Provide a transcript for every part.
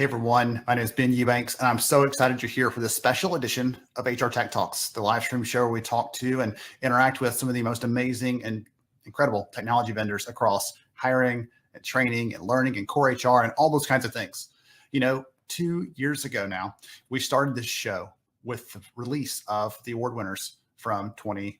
Hey everyone, my name is Ben Eubanks, and I'm so excited you're here for this special edition of HR Tech Talks, the live stream show where we talk to and interact with some of the most amazing and incredible technology vendors across hiring and training and learning and core HR and all those kinds of things. 2 years ago now, we started this show with the release of the award winners from 2020.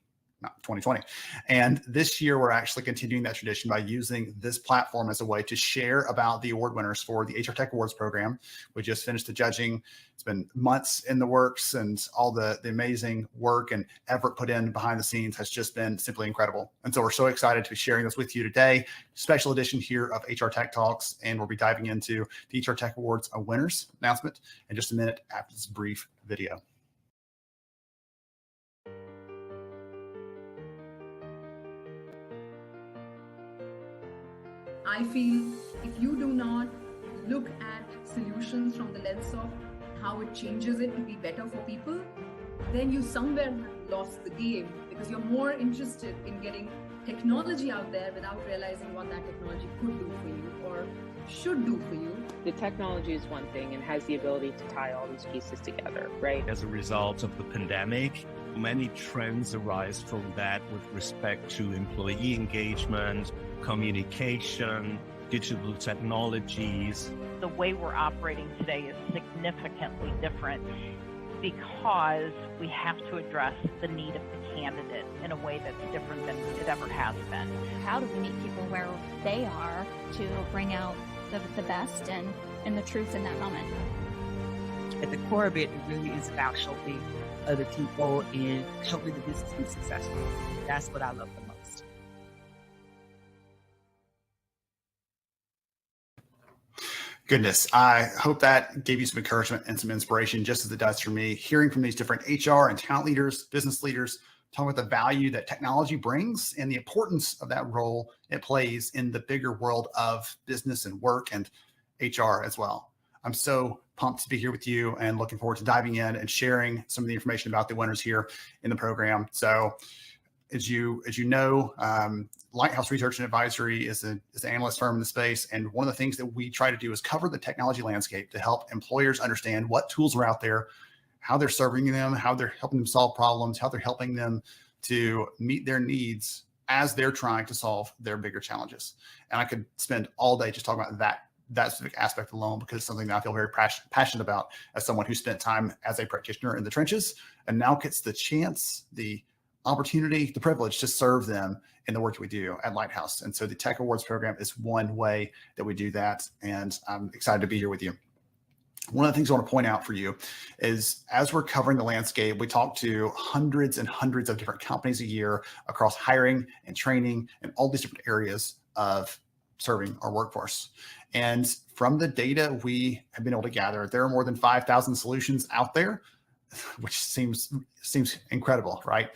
And this year, we're actually continuing that tradition by using this platform as a way to share about the award winners for the HR Tech Awards program. We just finished the judging. It's been months in the works, and all the amazing work and effort put in behind the scenes has just been simply incredible. And so we're so excited to be sharing this with you today. Special edition here of HR Tech Talks, and we'll be diving into the HR Tech Awards winners announcement in just a minute after this brief video. I feel if you do not look at solutions from the lens of how it changes it to be better for people, then you somewhere lost the game, because you're more interested in getting technology out there without realizing what that technology could do for you or should do for you. The technology is one thing and has the ability to tie all these pieces together, right? As a result of the pandemic, many trends arise from that with respect to employee engagement, communication, digital technologies. The way we're operating today is significantly different because we have to address the need of the candidate in a way that's different than it ever has been. How do we meet people where they are to bring out the best and the truth in that moment? At the core of it, it really is about helping other people and helping the business be successful. That's what I love the most. Goodness, I hope that gave you some encouragement and some inspiration, just as it does for me, hearing from these different HR and talent leaders, business leaders, talking about the value that technology brings and the importance of that role it plays in the bigger world of business and work and HR as well. I'm so pumped to be here with you and looking forward to diving in and sharing some of the information about the winners here in the program. So as you know, Lighthouse Research and Advisory is an analyst firm in the space. And one of the things that we try to do is cover the technology landscape to help employers understand what tools are out there, how they're serving them, how they're helping them solve problems, how they're helping them to meet their needs as they're trying to solve their bigger challenges. And I could spend all day just talking about that specific aspect alone, because it's something that I feel very passionate about as someone who spent time as a practitioner in the trenches and now gets the chance, the opportunity, the privilege to serve them in the work that we do at Lighthouse. And so the Tech Awards program is one way that we do that. And I'm excited to be here with you. One of the things I want to point out for you is, as we're covering the landscape, we talk to hundreds and hundreds of different companies a year across hiring and training and all these different areas of serving our workforce. And from the data we have been able to gather, there are more than 5,000 solutions out there, which seems incredible, right?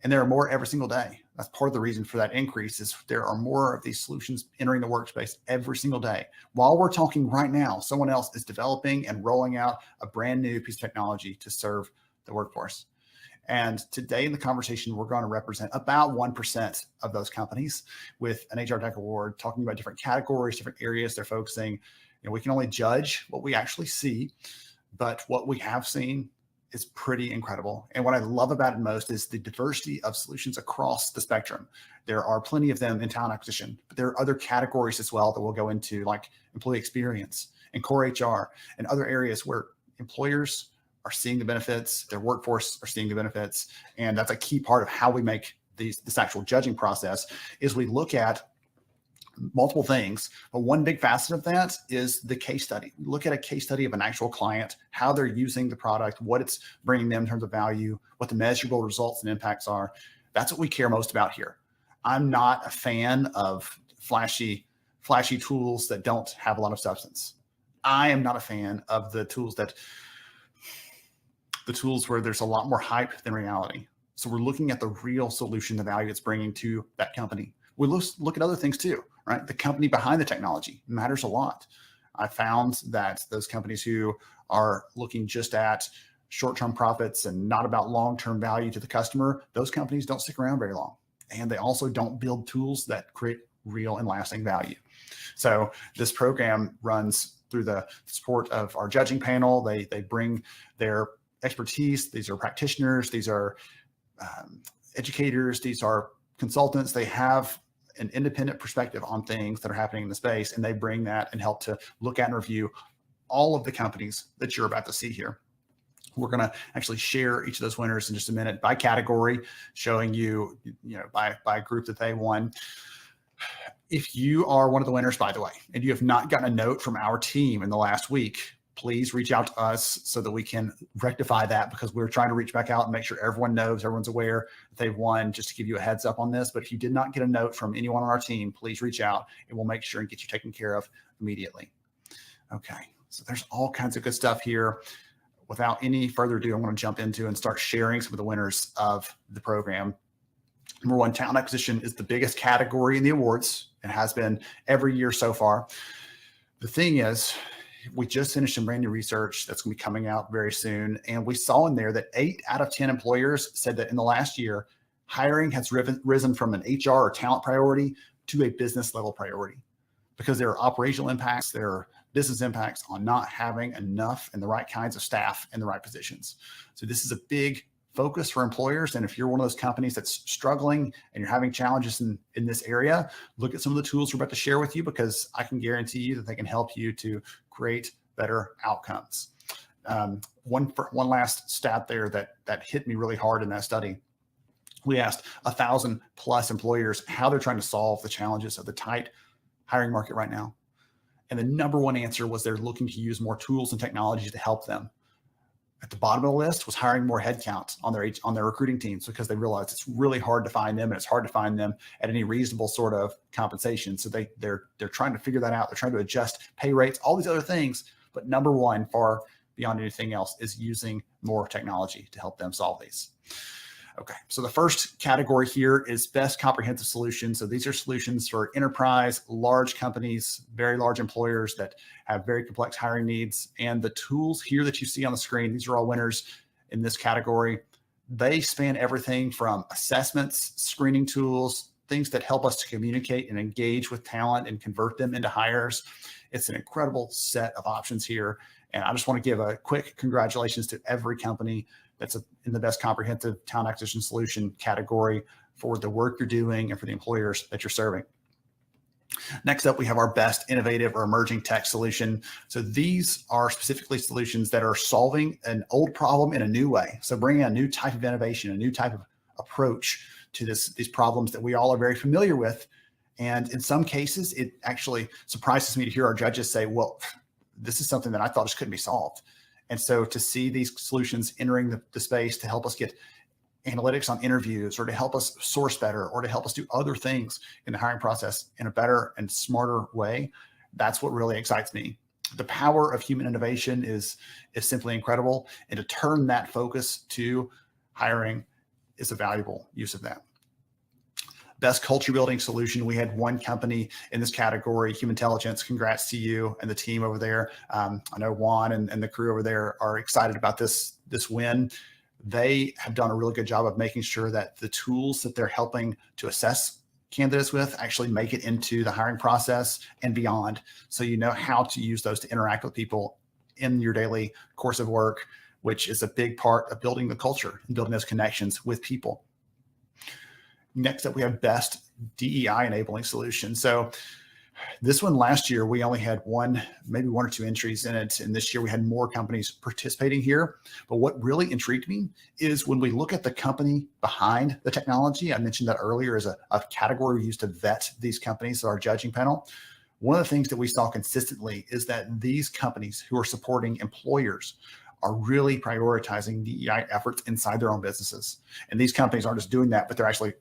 And there are more every single day. That's part of the reason for that increase, is there are more of these solutions entering the workspace every single day. While we're talking right now, someone else is developing and rolling out a brand new piece of technology to serve the workforce. And today in the conversation, we're going to represent about 1% of those companies with an HR Tech Award, talking about different categories, different areas they're focusing. We can only judge what we actually see, but what we have seen is pretty incredible. And what I love about it most is the diversity of solutions across the spectrum. There are plenty of them in talent acquisition, but there are other categories as well that we'll go into, like employee experience and core HR and other areas where employers are seeing the benefits, their workforce are seeing the benefits. And that's a key part of how we make this actual judging process, is we look at multiple things, but one big facet of that is the case study. Look at a case study of an actual client, how they're using the product, what it's bringing them in terms of value, what the measurable results and impacts are. That's what we care most about here. I'm not a fan of flashy tools that don't have a lot of substance. I am not a fan of the tools where there's a lot more hype than reality. So we're looking at the real solution, the value it's bringing to that company. We look at other things too, right? The company behind the technology matters a lot. I found that those companies who are looking just at short-term profits and not about long-term value to the customer, those companies don't stick around very long. And they also don't build tools that create real and lasting value. So this program runs through the support of our judging panel. They bring their expertise. These are practitioners. These are educators. These are consultants. They have an independent perspective on things that are happening in the space, and they bring that and help to look at and review all of the companies that you're about to see here. We're going to actually share each of those winners in just a minute by category, showing you, by group that they won. If you are one of the winners, by the way, and you have not gotten a note from our team in the last week, please reach out to us so that we can rectify that, because we're trying to reach back out and make sure everyone knows, everyone's aware that they've won, just to give you a heads up on this. But if you did not get a note from anyone on our team, please reach out and we'll make sure and get you taken care of immediately. Okay, so there's all kinds of good stuff here. Without any further ado, I'm going to jump into and start sharing some of the winners of the program. Number one, talent acquisition is the biggest category in the awards and has been every year so far. The thing is, we just finished some brand new research that's going to be coming out very soon. And we saw in there that 8 out of 10 employers said that in the last year, hiring has risen from an HR or talent priority to a business level priority, because there are operational impacts, there are business impacts on not having enough and the right kinds of staff in the right positions. So this is a big focus for employers. And if you're one of those companies that's struggling and you're having challenges in this area, look at some of the tools we're about to share with you, because I can guarantee you that they can help you to create better outcomes. One last stat there that hit me really hard in that study. We asked 1,000 plus employers how they're trying to solve the challenges of the tight hiring market right now. And the number one answer was they're looking to use more tools and technologies to help them. At the bottom of the list was hiring more headcount on their recruiting teams, because they realized it's really hard to find them, and it's hard to find them at any reasonable sort of compensation. So they're trying to figure that out. They're trying to adjust pay rates, all these other things. But number one, far beyond anything else, is using more technology to help them solve these. Okay, so the first category here is best comprehensive solutions. So these are solutions for enterprise, large companies, very large employers that have very complex hiring needs. And the tools here that you see on the screen, these are all winners in this category. They span everything from assessments, screening tools, things that help us to communicate and engage with talent and convert them into hires. It's an incredible set of options here. And I just want to give a quick congratulations to every company that's in the best comprehensive talent acquisition solution category for the work you're doing and for the employers that you're serving. Next up, we have our best innovative or emerging tech solution. So these are specifically solutions that are solving an old problem in a new way. So bringing a new type of innovation, a new type of approach to these problems that we all are very familiar with. And in some cases, it actually surprises me to hear our judges say, well, this is something that I thought just couldn't be solved. And so to see these solutions entering the space to help us get analytics on interviews, or to help us source better, or to help us do other things in the hiring process in a better and smarter way, that's what really excites me. The power of human innovation is simply incredible. And to turn that focus to hiring is a valuable use of that. Best culture building solution. We had one company in this category, Human Intelligence. Congrats to you and the team over there. I know Juan and the crew over there are excited about this win. They have done a really good job of making sure that the tools that they're helping to assess candidates with actually make it into the hiring process and beyond. So you know how to use those to interact with people in your daily course of work, which is a big part of building the culture and building those connections with people. Next up, we have best DEI enabling solution. So this one last year, we only had maybe one or two entries in it. And this year we had more companies participating here. But what really intrigued me is when we look at the company behind the technology, I mentioned that earlier as a category we use to vet these companies, so our judging panel. One of the things that we saw consistently is that these companies who are supporting employers are really prioritizing DEI efforts inside their own businesses. And these companies aren't just doing that, but they're actually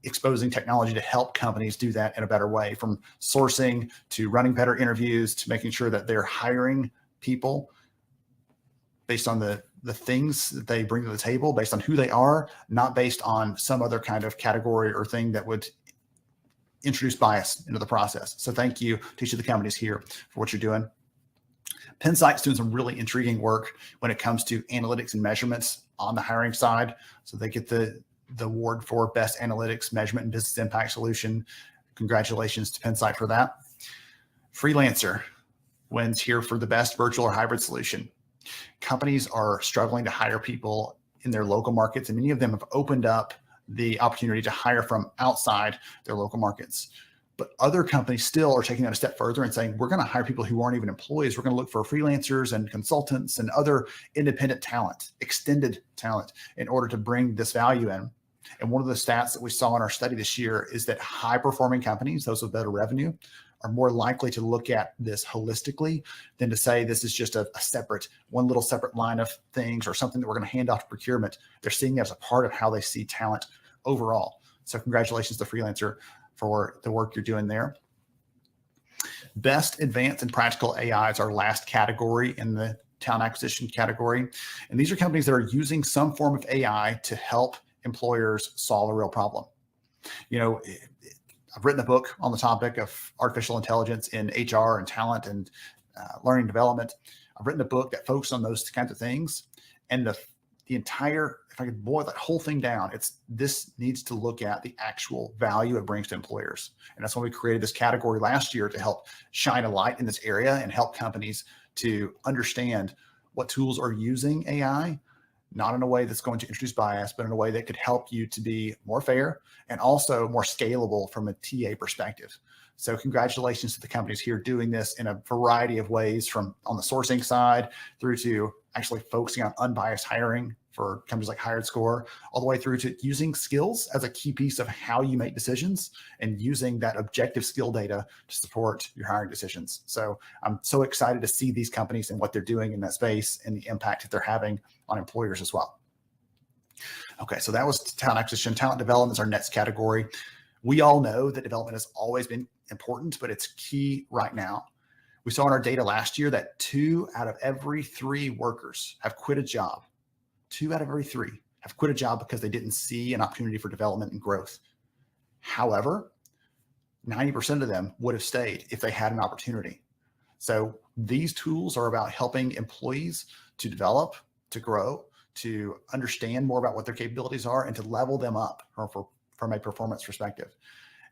exposing technology to help companies do that in a better way, from sourcing to running better interviews to making sure that they're hiring people based on the things that they bring to the table, based on who they are, not based on some other kind of category or thing that would introduce bias into the process. So thank you to each of the companies here for what you're doing. Pensight's doing some really intriguing work when it comes to analytics and measurements on the hiring side. So they get the award for best analytics, measurement, and business impact solution. Congratulations to Pensight for that. Freelancer. wins here for the best virtual or hybrid solution. Companies are struggling to hire people in their local markets, and many of them have opened up the opportunity to hire from outside their local markets. But other companies still are taking that a step further and saying, we're going to hire people who aren't even employees. We're going to look for freelancers and consultants and other independent talent, extended talent, in order to bring this value in. And one of the stats that we saw in our study this year is that high performing companies, those with better revenue, are more likely to look at this holistically than to say this is just a separate, one little separate line of things or something that we're going to hand off to procurement. They're seeing it as a part of how they see talent overall. So congratulations to Freelancer for the work you're doing there. Best advanced and practical AI is our last category in the talent acquisition category. And these are companies that are using some form of AI to help employers solve a real problem. You know, I've written a book on the topic of artificial intelligence in HR and talent and learning development. I've written a book that focuses on those kinds of things. And the entire, if I could boil that whole thing down, this needs to look at the actual value it brings to employers. And that's when we created this category last year to help shine a light in this area and help companies to understand what tools are using AI, not in a way that's going to introduce bias, but in a way that could help you to be more fair and also more scalable from a TA perspective. So congratulations to the companies here doing this in a variety of ways, from on the sourcing side through to actually focusing on unbiased hiring for companies like HiredScore, all the way through to using skills as a key piece of how you make decisions and using that objective skill data to support your hiring decisions. So I'm so excited to see these companies and what they're doing in that space and the impact that they're having on employers as well. Okay, so that was talent acquisition. Talent development is our next category. We all know that development has always been important, but it's key right now. We saw in our data last year that 2 out of every 3 workers have quit a job. 2 out of every 3 have quit a job because they didn't see an opportunity for development and growth. However, 90% of them would have stayed if they had an opportunity. So these tools are about helping employees to develop, to grow, to understand more about what their capabilities are, and to level them up from a performance perspective.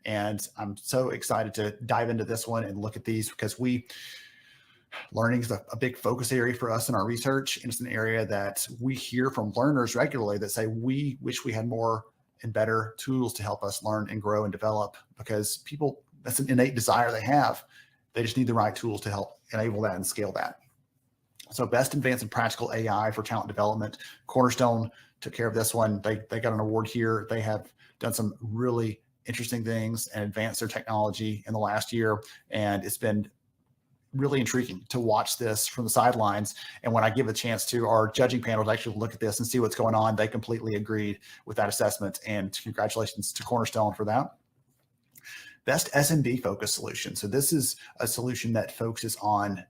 And I'm so excited to dive into this one and look at these, because learning is a big focus area for us in our research. And it's an area that we hear from learners regularly that say, we wish we had more and better tools to help us learn and grow and develop, because people, that's an innate desire they have. They just need the right tools to help enable that and scale that. So best advanced and practical AI for talent development. Cornerstone took care of this one. They got an award here. They have done some really interesting things and advanced their technology in the last year. And it's been really intriguing to watch this from the sidelines. And when I give a chance to our judging panel to actually look at this and see what's going on, they completely agreed with that assessment. And congratulations to Cornerstone for that. Best SMB focused solution. So this is a solution that focuses on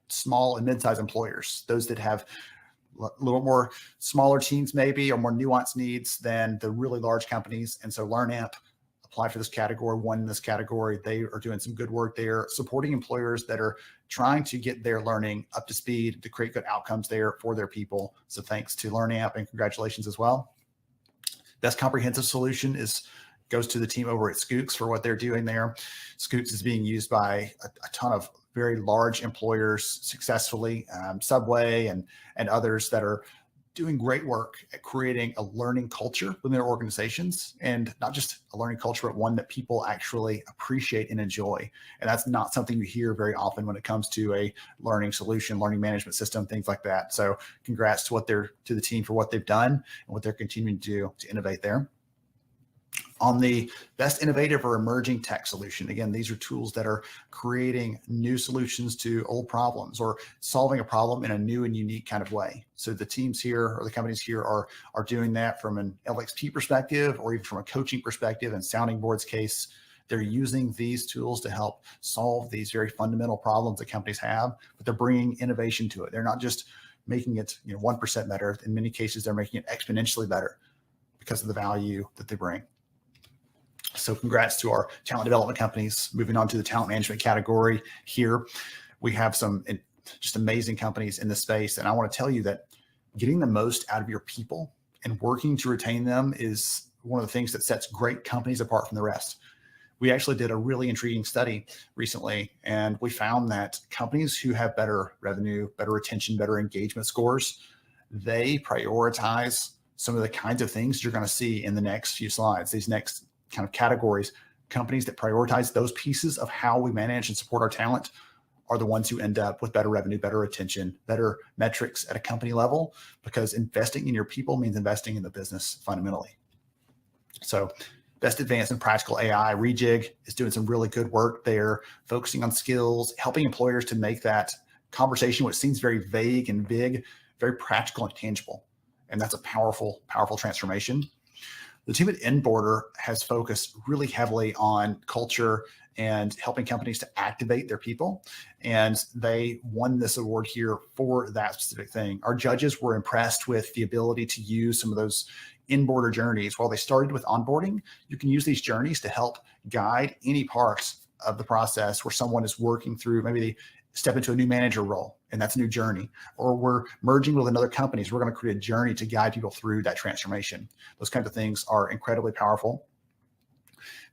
small and mid-sized employers, those that have a little more smaller teams maybe, or more nuanced needs than the really large companies. And so LearnAmp applied for this category, won in this category. They are doing some good work there, supporting employers that are trying to get their learning up to speed to create good outcomes there for their people. So thanks to LearnAmp and congratulations as well. Best comprehensive solution goes to the team over at Skooks for what they're doing there. Skooks is being used by a ton of very large employers successfully, Subway and others that are doing great work at creating a learning culture within their organizations, and not just a learning culture, but one that people actually appreciate and enjoy. And that's not something you hear very often when it comes to a learning solution, learning management system, things like that. So congrats to the team for what they've done and what they're continuing to do to innovate there. On the best innovative or emerging tech solution, again, these are tools that are creating new solutions to old problems or solving a problem in a new and unique kind of way. So the teams here, or the companies here, are doing that from an LXP perspective, or even from a coaching perspective. And Sounding Board's case, they're using these tools to help solve these very fundamental problems that companies have, but they're bringing innovation to it. They're not just making it 1% better. In many cases, they're making it exponentially better because of the value that they bring. So congrats to our talent development companies. Moving on to the talent management category here, we have some just amazing companies in this space. And I want to tell you that getting the most out of your people and working to retain them is one of the things that sets great companies apart from the rest. We actually did a really intriguing study recently, and we found that companies who have better revenue, better retention, better engagement scores, they prioritize some of the kinds of things you're going to see in the next few slides, these next kind of categories. Companies that prioritize those pieces of how we manage and support our talent are the ones who end up with better revenue, better retention, better metrics at a company level, because investing in your people means investing in the business fundamentally. So Best Advanced in Practical AI, Rejig, is doing some really good work there, focusing on skills, helping employers to make that conversation, which seems very vague and big, very practical and tangible. And that's a powerful, powerful transformation. The team at Inboarder has focused really heavily on culture and helping companies to activate their people. And they won this award here for that specific thing. Our judges were impressed with the ability to use some of those Inboarder journeys. While they started with onboarding, you can use these journeys to help guide any parts of the process where someone is working through, maybe they step into a new manager role, and that's a new journey, or we're merging with another company. So we're going to create a journey to guide people through that transformation. Those kinds of things are incredibly powerful.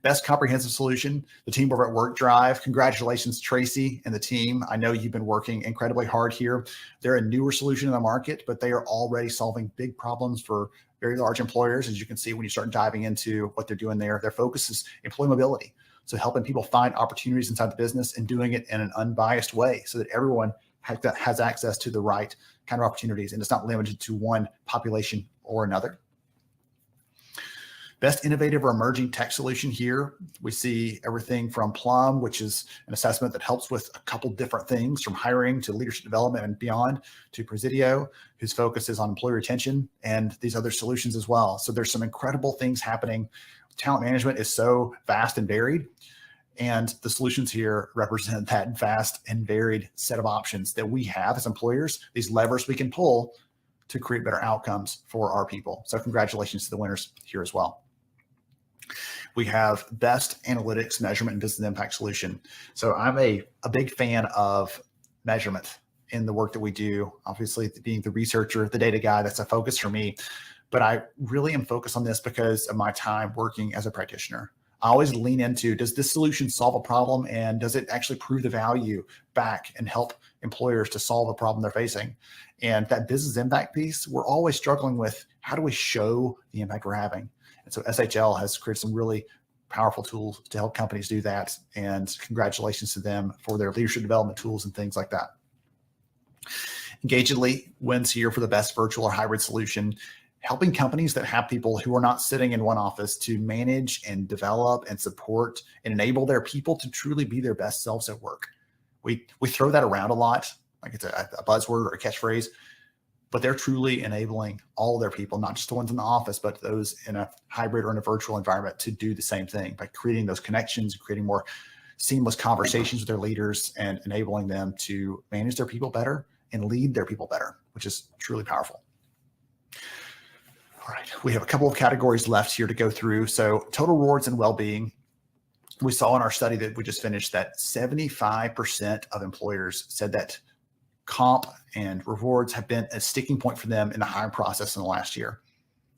Best comprehensive solution, the team over at Work Drive. Congratulations, Tracy and the team. I know you've been working incredibly hard here. They're a newer solution in the market, but they are already solving big problems for very large employers. As you can see, when you start diving into what they're doing there, their focus is employee mobility. So helping people find opportunities inside the business and doing it in an unbiased way so that everyone has access to the right kind of opportunities and it's not limited to one population or another. Best innovative or emerging tech solution here. We see everything from Plum, which is an assessment that helps with a couple different things from hiring to leadership development and beyond, to Presidio, whose focus is on employee retention and these other solutions as well. So there's some incredible things happening. Talent management is so vast and varied, and the solutions here represent that vast and varied set of options that we have as employers, these levers we can pull to create better outcomes for our people. So congratulations to the winners here as well. We have Best Analytics Measurement and Business Impact Solution. So I'm a big fan of measurement in the work that we do. Obviously, being the researcher, the data guy, that's a focus for me. But I really am focused on this because of my time working as a practitioner. I always lean into, does this solution solve a problem, and does it actually prove the value back and help employers to solve a problem they're facing? And that business impact piece, we're always struggling with, how do we show the impact we're having? And so SHL has created some really powerful tools to help companies do that. And congratulations to them for their leadership development tools and things like that. Engagedly wins here for the best virtual or hybrid solution, helping companies that have people who are not sitting in one office to manage and develop and support and enable their people to truly be their best selves at work. We throw that around a lot, like it's a buzzword or a catchphrase, but they're truly enabling all of their people, not just the ones in the office, but those in a hybrid or in a virtual environment, to do the same thing by creating those connections, creating more seamless conversations with their leaders, and enabling them to manage their people better and lead their people better, which is truly powerful. All right, we have a couple of categories left here to go through. So total rewards and well-being. We saw in our study that we just finished that 75% of employers said that comp and rewards have been a sticking point for them in the hiring process in the last year.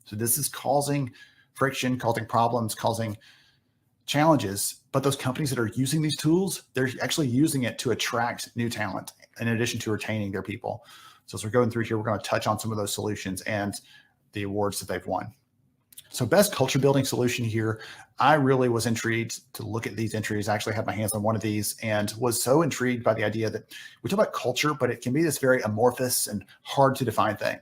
So this is causing friction, causing problems, causing challenges. But those companies that are using these tools, they're actually using it to attract new talent in addition to retaining their people. So as we're going through here, we're going to touch on some of those solutions and the awards that they've won. So best culture building solution here. I really was intrigued to look at these entries. I actually had my hands on one of these and was so intrigued by the idea that we talk about culture, but it can be this very amorphous and hard to define thing.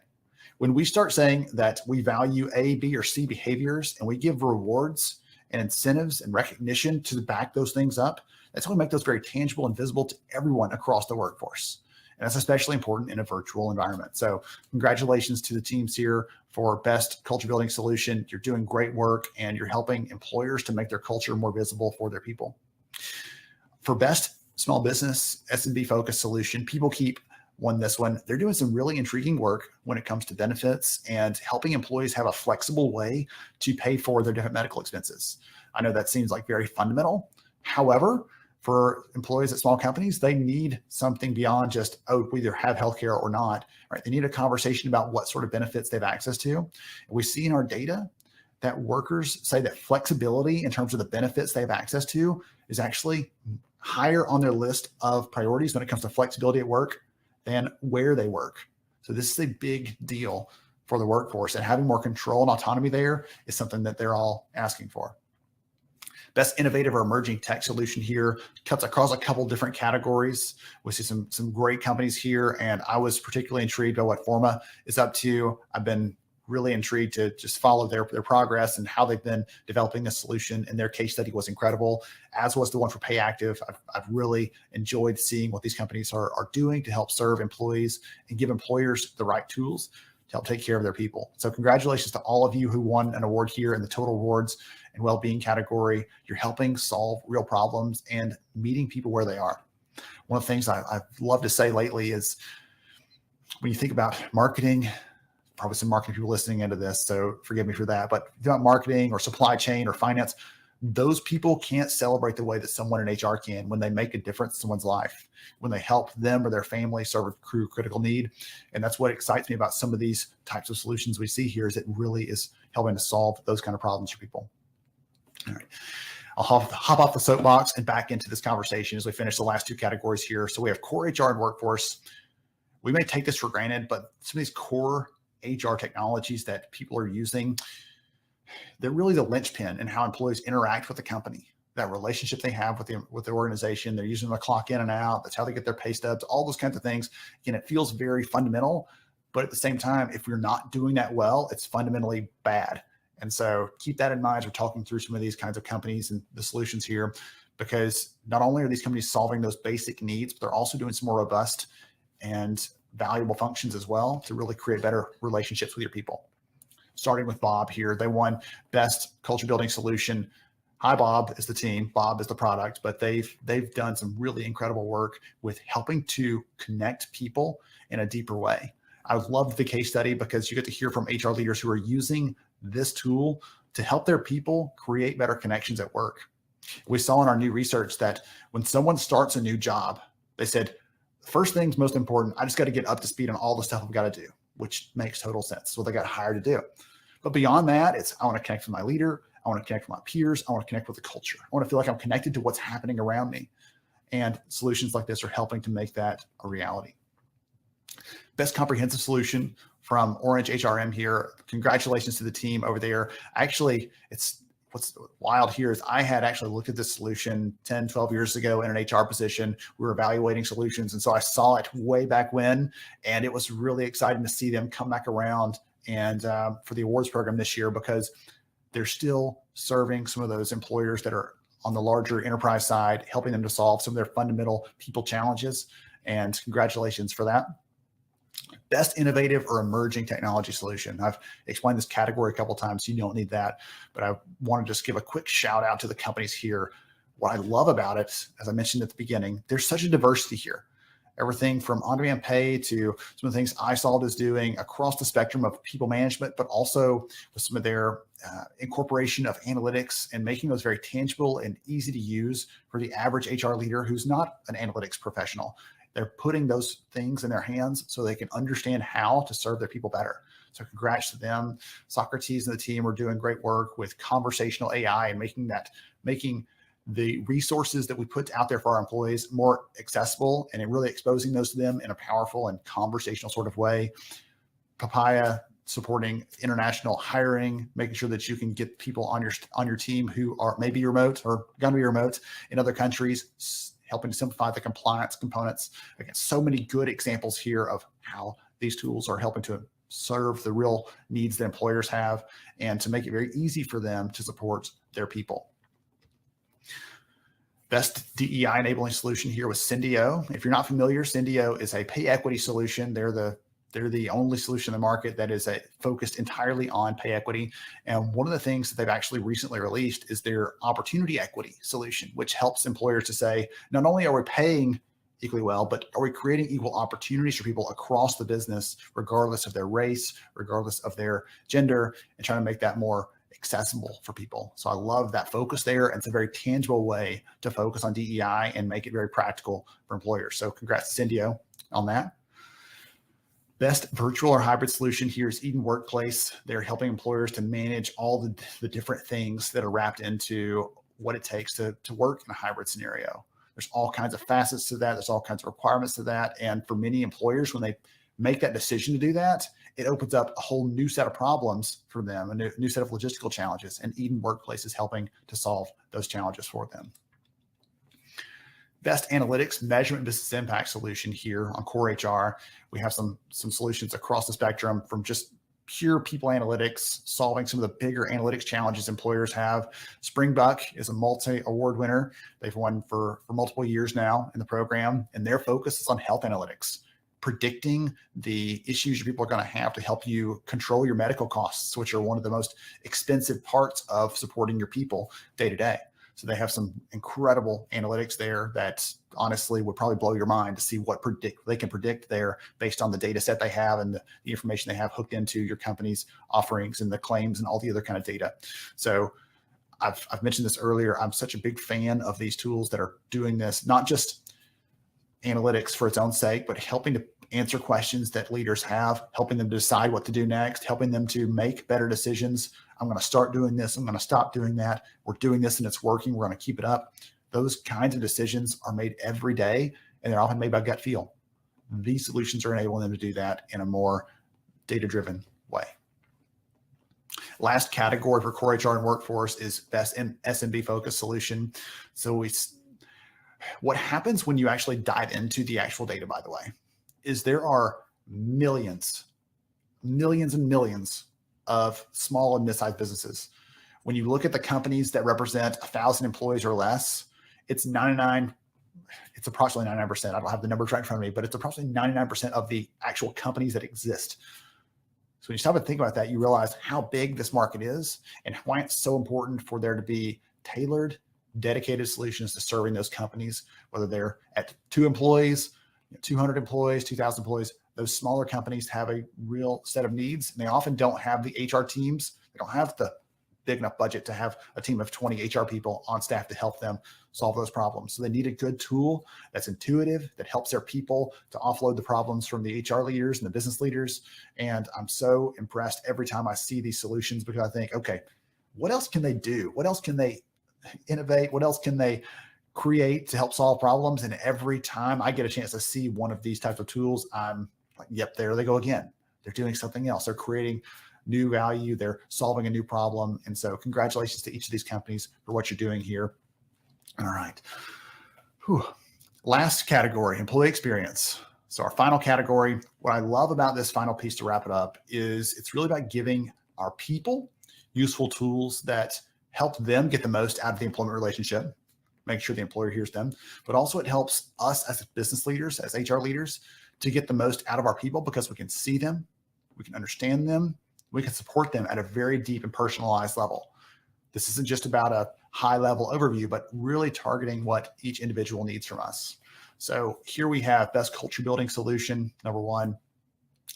When we start saying that we value A, B, or C behaviors, and we give rewards and incentives and recognition to back those things up, that's how we make those very tangible and visible to everyone across the workforce. And that's especially important in a virtual environment. So congratulations to the teams here for best culture building solution. You're doing great work and you're helping employers to make their culture more visible for their people. For best small business SMB focused solution, PeopleKeep won this one. They're doing some really intriguing work when it comes to benefits and helping employees have a flexible way to pay for their different medical expenses. I know that seems like very fundamental. However, for employees at small companies, they need something beyond just, oh, we either have healthcare or not, right? They need a conversation about what sort of benefits they have access to. And we see in our data that workers say that flexibility in terms of the benefits they have access to is actually higher on their list of priorities when it comes to flexibility at work than where they work. So this is a big deal for the workforce, and having more control and autonomy there is something that they're all asking for. Best innovative or emerging tech solution here cuts across a couple different categories. We see some great companies here, and I was particularly intrigued by what Forma is up to. I've been really intrigued to just follow their progress and how they've been developing this solution, and their case study was incredible, as was the one for PayActive. I've really enjoyed seeing what these companies are doing to help serve employees and give employers the right tools to help take care of their people. So congratulations to all of you who won an award here in the total rewards and well-being category. You're helping solve real problems and meeting people where they are. One of the things I've loved to say lately is when you think about marketing, probably some marketing people listening into this, so forgive me for that, but about marketing or supply chain or finance, those people can't celebrate the way that someone in HR can when they make a difference in someone's life, when they help them or their family serve a critical need. And that's what excites me about some of these types of solutions we see here, is it really is helping to solve those kind of problems for people. All right. I'll hop off the soapbox and back into this conversation as we finish the last two categories here. So we have core HR and workforce. We may take this for granted, but some of these core HR technologies that people are using, they're really the linchpin in how employees interact with the company, that relationship they have with the organization. They're using them to clock in and out. That's how they get their pay stubs, all those kinds of things. Again, it feels very fundamental, but at the same time, if we're not doing that well, it's fundamentally bad. And so keep that in mind as we're talking through some of these kinds of companies and the solutions here, because not only are these companies solving those basic needs, but they're also doing some more robust and valuable functions as well to really create better relationships with your people. Starting with Bob here, they won best culture building solution. Hi, Bob is the team, Bob is the product, but they've done some really incredible work with helping to connect people in a deeper way. I loved the case study because you get to hear from HR leaders who are using this tool to help their people create better connections at work. We saw in our new research that when someone starts a new job, they said, first thing's most important, I just got to get up to speed on all the stuff I've got to do, which makes total sense. So they got hired to do. But beyond that, it's I want to connect with my leader. I want to connect with my peers. I want to connect with the culture. I want to feel like I'm connected to what's happening around me. And solutions like this are helping to make that a reality. Best comprehensive solution from Orange HRM here. Congratulations to the team over there. Actually, what's wild here is I had actually looked at this solution 10, 12 years ago in an HR position. We were evaluating solutions. And so I saw it way back when, and it was really exciting to see them come back around and for the awards program this year, because they're still serving some of those employers that are on the larger enterprise side, helping them to solve some of their fundamental people challenges. And congratulations for that. Best innovative or emerging technology solution. I've explained this category a couple of times, so you don't need that, but I want to just give a quick shout out to the companies here. What I love about it, as I mentioned at the beginning, there's such a diversity here. Everything from on-demand pay to some of the things iSolved is doing across the spectrum of people management, but also with some of their incorporation of analytics and making those very tangible and easy to use for the average HR leader who's not an analytics professional. They're putting those things in their hands so they can understand how to serve their people better. So congrats to them. Socrates and the team are doing great work with conversational AI and making the resources that we put out there for our employees more accessible and really exposing those to them in a powerful and conversational sort of way. Papaya supporting international hiring, making sure that you can get people on your team who are maybe remote or going to be remote in other countries, helping to simplify the compliance components. Again, so many good examples here of how these tools are helping to serve the real needs that employers have and to make it very easy for them to support their people. Best DEI enabling solution here was Syndio. If you're not familiar, Syndio is a pay equity solution. They're the only solution in the market that is focused entirely on pay equity. And one of the things that they've actually recently released is their opportunity equity solution, which helps employers to say, not only are we paying equally well, but are we creating equal opportunities for people across the business, regardless of their race, regardless of their gender, and trying to make that more accessible for people. So I love that focus there. And it's a very tangible way to focus on DEI and make it very practical for employers. So congrats to Syndio on that. Best virtual or hybrid solution here is Eden Workplace. They're helping employers to manage all the different things that are wrapped into what it takes to work in a hybrid scenario. There's all kinds of facets to that. There's all kinds of requirements to that. And for many employers, when they make that decision to do that, it opens up a whole new set of problems for them, a new set of logistical challenges. And Eden Workplace is helping to solve those challenges for them. Best analytics measurement business impact solution here on core HR. We have some solutions across the spectrum from just pure people analytics, solving some of the bigger analytics challenges employers have. Springbuck is a multi-award winner. They've won for multiple years now in the program, and their focus is on health analytics, predicting the issues your people are going to have to help you control your medical costs, which are one of the most expensive parts of supporting your people day to day. So they have some incredible analytics there that honestly would probably blow your mind to see what they can predict there based on the data set they have and the information they have hooked into your company's offerings and the claims and all the other kind of data. So I've mentioned this earlier. I'm such a big fan of these tools that are doing this, not just analytics for its own sake, but helping to answer questions that leaders have, helping them decide what to do next, helping them to make better decisions. I'm going to start doing this. I'm going to stop doing that. We're doing this and it's working. We're going to keep it up. Those kinds of decisions are made every day, and they're often made by gut feel. These solutions are enabling them to do that in a more data-driven way. Last category for core HR and workforce is best SMB focused solution. So what happens when you actually dive into the actual data, by the way, is there are millions and millions of small and mid-sized businesses. When you look at the companies that represent 1,000 employees or less, it's approximately 99%. I don't have the number right in front of me, but it's approximately 99% of the actual companies that exist. So when you stop and think about that, you realize how big this market is and why it's so important for there to be tailored, dedicated solutions to serving those companies, whether they're at 2 employees, 200 employees, 2,000 employees. Those smaller companies have a real set of needs, and they often don't have the HR teams. They don't have the big enough budget to have a team of 20 HR people on staff to help them solve those problems. So they need a good tool that's intuitive, that helps their people to offload the problems from the HR leaders and the business leaders. And I'm so impressed every time I see these solutions, because I think, okay, what else can they do? What else can they innovate? What else can they create to help solve problems? And every time I get a chance to see one of these types of tools, I'm like, yep, there they go again. They're doing something else. They're creating new value. They're solving a new problem. And so congratulations to each of these companies for what you're doing here. All right. Whew. Last category, employee experience. So our final category, what I love about this final piece to wrap it up is it's really about giving our people useful tools that help them get the most out of the employment relationship, make sure the employer hears them, but also it helps us as business leaders, as HR leaders, to get the most out of our people because we can see them, we can understand them, we can support them at a very deep and personalized level. This isn't just about a high level overview, but really targeting what each individual needs from us. So here we have best culture building solution. Number one,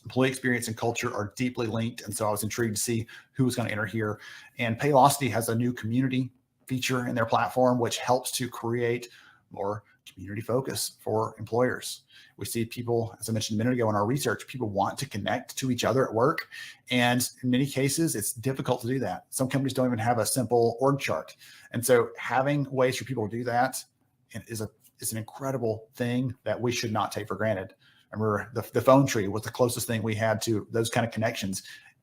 employee experience and culture are deeply linked. And so I was intrigued to see who was going to enter here. And Paylocity has a new community feature in their platform, which helps to create more community focus for employers. We see people, as I mentioned a minute ago in our research, people want to connect to each other at work. And in many cases, it's difficult to do that. Some companies don't even have a simple org chart. And so having ways for people to do that is an incredible thing that we should not take for granted. I remember the phone tree was the closest thing we had to those kind of connections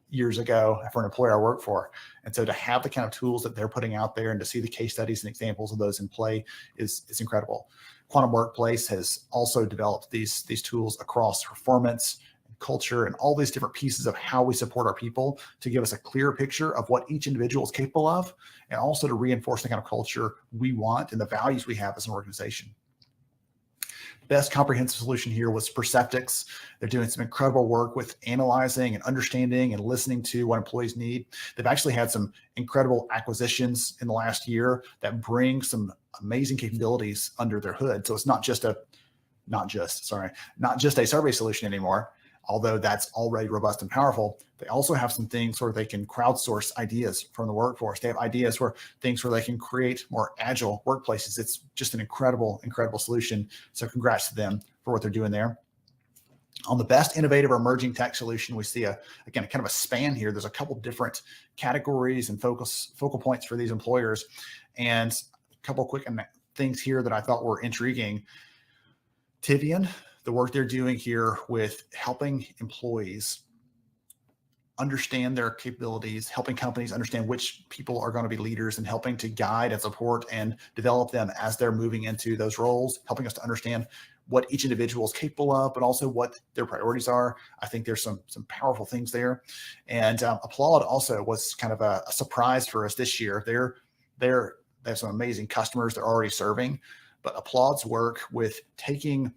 years ago for an employer I worked for. And so to have the kind of tools that they're putting out there and to see the case studies and examples of those in play is incredible. Quantum Workplace has also developed these tools across performance, culture, and all these different pieces of how we support our people to give us a clear picture of what each individual is capable of, and also to reinforce the kind of culture we want and the values we have as an organization. Best comprehensive solution here was Perceptix. They're doing some incredible work with analyzing and understanding and listening to what employees need. They've actually had some incredible acquisitions in the last year that bring some amazing capabilities under their hood. So it's not just a survey solution anymore, although that's already robust and powerful. They also have some things where they can crowdsource ideas from the workforce. They have ideas where they can create more agile workplaces. It's just an incredible, incredible solution. So congrats to them for what they're doing there. On the best innovative or emerging tech solution, we see again, kind of a span here. There's a couple different categories and focal points for these employers. And a couple quick things here that I thought were intriguing. Tivian, the work they're doing here with helping employees understand their capabilities, helping companies understand which people are going to be leaders, and helping to guide and support and develop them as they're moving into those roles, helping us to understand what each individual is capable of, but also what their priorities are. I think there's some powerful things there. And Applaud also was kind of a surprise for us this year. They have some amazing customers they're already serving, but Applaud's work with taking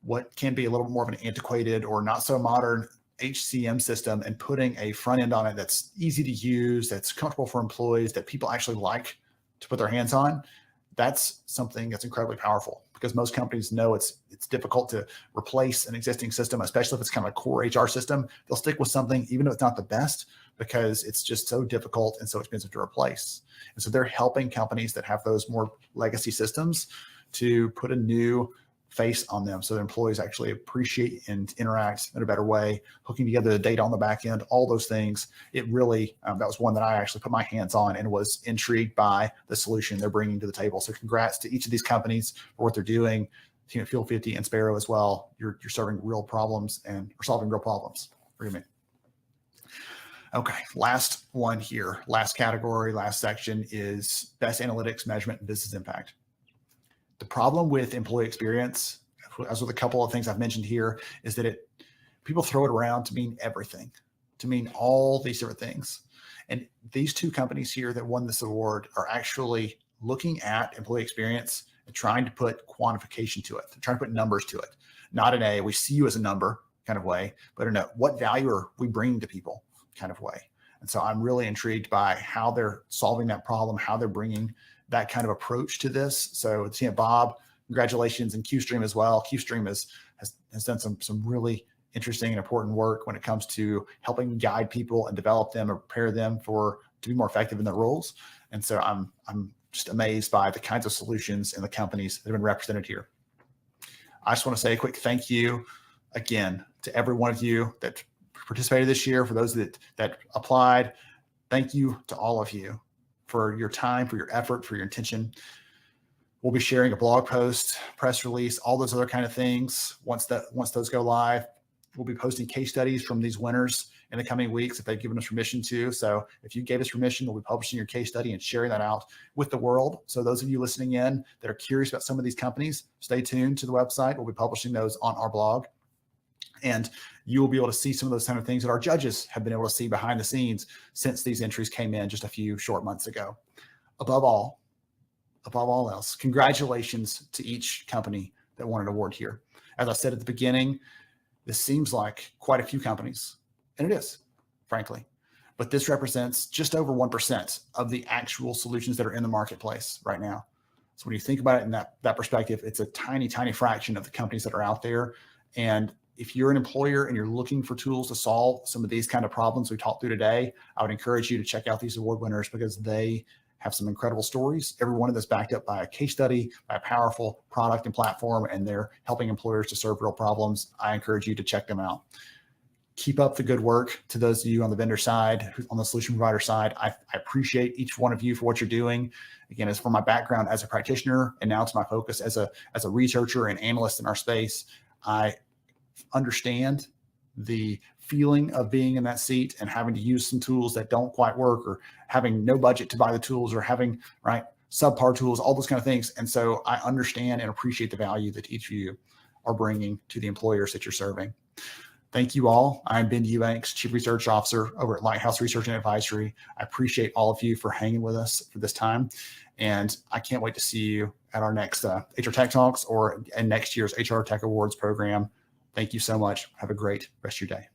what can be a little more of an antiquated or not so modern HCM system and putting a front end on it that's easy to use, that's comfortable for employees, that people actually like to put their hands on. That's something that's incredibly powerful, because most companies know it's difficult to replace an existing system, especially if it's kind of a core HR system. They'll stick with something even if it's not the best, because it's just so difficult and so expensive to replace. And so they're helping companies that have those more legacy systems to put a new face on them, so that employees actually appreciate and interact in a better way, hooking together the data on the back end, all those things. It really, that was one that I actually put my hands on and was intrigued by the solution they're bringing to the table. So congrats to each of these companies for what they're doing. Fuel 50 and Sparrow as well. You're serving real problems and are solving real problems. Forgive me. Okay, last one here, last category, last section is best analytics, measurement, and business impact. The problem with employee experience, as with a couple of things I've mentioned here, is that people throw it around to mean everything, to mean all these different things. And these two companies here that won this award are actually looking at employee experience and trying to put quantification to it. They're trying to put numbers to it, not in a we see you as a number kind of way, but in a what value are we bringing to people kind of way. And so I'm really intrigued by how they're solving that problem, how they're bringing that kind of approach to this. So Bob, congratulations, and QStream as well. QStream has done some really interesting and important work when it comes to helping guide people and develop them or prepare them to be more effective in their roles. And so I'm just amazed by the kinds of solutions and the companies that have been represented here. I just want to say a quick thank you again to every one of you that participated this year. For those that applied, thank you to all of you for your time, for your effort, for your intention. We'll be sharing a blog post, press release, all those other kind of things. Once those go live, we'll be posting case studies from these winners in the coming weeks if they've given us permission to. So if you gave us permission, we'll be publishing your case study and sharing that out with the world. So those of you listening in that are curious about some of these companies, stay tuned to the website. We'll be publishing those on our blog. And you will be able to see some of those kind of things that our judges have been able to see behind the scenes since these entries came in just a few short months ago. Above all else, congratulations to each company that won an award here. As I said at the beginning, this seems like quite a few companies, and it is, frankly, but this represents just over 1% of the actual solutions that are in the marketplace right now. So when you think about it in that perspective, it's a tiny, tiny fraction of the companies that are out there. And if you're an employer and you're looking for tools to solve some of these kind of problems we talked through today, I would encourage you to check out these award winners, because they have some incredible stories. Every one of them is backed up by a case study, by a powerful product and platform, and they're helping employers to serve real problems. I encourage you to check them out. Keep up the good work to those of you on the vendor side, on the solution provider side. I appreciate each one of you for what you're doing. Again, as for my background as a practitioner, and now it's my focus as a researcher and analyst in our space, I understand the feeling of being in that seat and having to use some tools that don't quite work, or having no budget to buy the tools, or having subpar tools, all those kind of things. And so I understand and appreciate the value that each of you are bringing to the employers that you're serving. Thank you all. I'm Ben Eubanks, Chief Research Officer over at Lighthouse Research and Advisory. I appreciate all of you for hanging with us for this time. And I can't wait to see you at our next HR Tech Talks or in next year's HR Tech Awards program. Thank you so much. Have a great rest of your day.